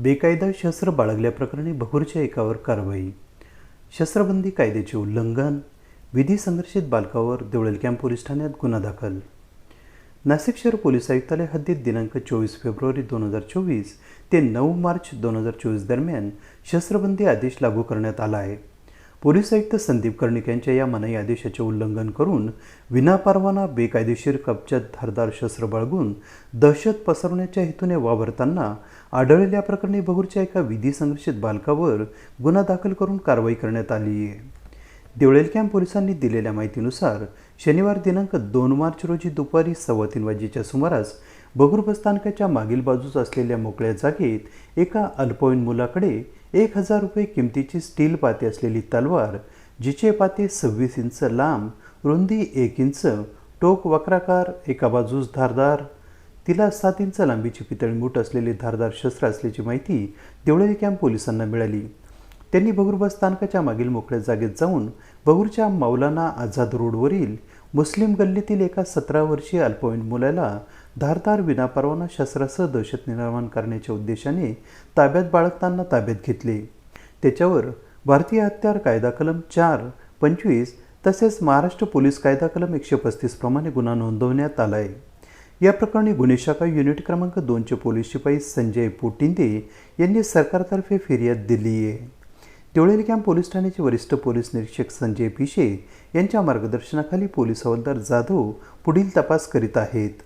बेकायदा शस्त्र बाळगल्याप्रकरणी भगूरच्या एकावर कारवाई. शस्त्रबंदी कायद्याचे उल्लंघन, विधी संघर्षित बालकावर देवळाली कॅम्प पोलीस ठाण्यात गुन्हा दाखल. नाशिक शहर पोलीस आयुक्तालय हद्दीत दिनांक 24 फेब्रुवारी 2024 ते 9 मार्च 2024 दरम्यान शस्त्रबंदी आदेश लागू करण्यात आला आहे. पोलीस आयुक्त संदीप कर्णिक यांच्या या मनाई आदेशाचे उल्लंघन करून विनापरवाना बेकायदेशीर कब्जात धारदार शस्त्र बाळगून दहशत पसरवण्याच्या हेतूने वावरताना आढळलेल्या प्रकरणी भगूरच्या एका विधी संघर्षित बालकावर गुन्हा दाखल करून कारवाई करण्यात आली आहे. देवळाली कॅम्प पोलिसांनी दिलेल्या माहितीनुसार शनिवार दिनांक 2 मार्च रोजी दुपारी 3:15 वाजेच्या सुमारास भगूर बसस्थानकाच्या मागील बाजूस असलेल्या मोकळ्या जागेत एका अल्पवयीन मुलाकडे 1000 रुपये किमतीची स्टील पाते असलेली तलवार, जिचे पाते 26 इंच लांब, रुंदी 1 इंच, टोक वक्राकार, एका बाजूस धारदार, तिला 7 इंच लांबीची पितळी मूठ असलेले धारदार शस्त्र असल्याची माहिती देवळाली कॅम्प पोलिसांना मिळाली. त्यांनी भगूर बस स्थानकाच्या मागील मोकळ्या जागेत जाऊन भगूरच्या मौलाना आझाद रोडवरील मुस्लिम गल्लीतील एका 17 वर्षीय अल्पवयीन मुलाला धारदार विनापरवाना शस्त्रासह दहशत निर्माण करण्याच्या उद्देशाने ताब्यात बाळगताना ताब्यात घेतले. त्याच्यावर भारतीय हत्यार कायदा कलम 425 तसेच महाराष्ट्र पोलीस कायदा कलम 135 प्रमाणे गुन्हा नोंदवण्यात आला आहे. या प्रकरणी गुन्हे शाखा युनिट क्रमांक 2चे पोलीस शिपाई संजय पोटिंदे यांनी सरकारतर्फे फिर्याद दिली आहे. देवळाली कॅम्प पोलीस ठाण्याचे वरिष्ठ पोलीस निरीक्षक संजय पिशे यांच्या मार्गदर्शनाखाली पोलीस हवालदार जाधव पुढील तपास करीत आहेत.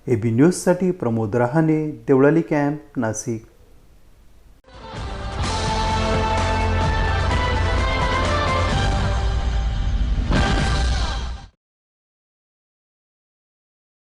AB न्यूजसाठी प्रमोद रहाणे, देवळाली कॅम्प, नाशिक.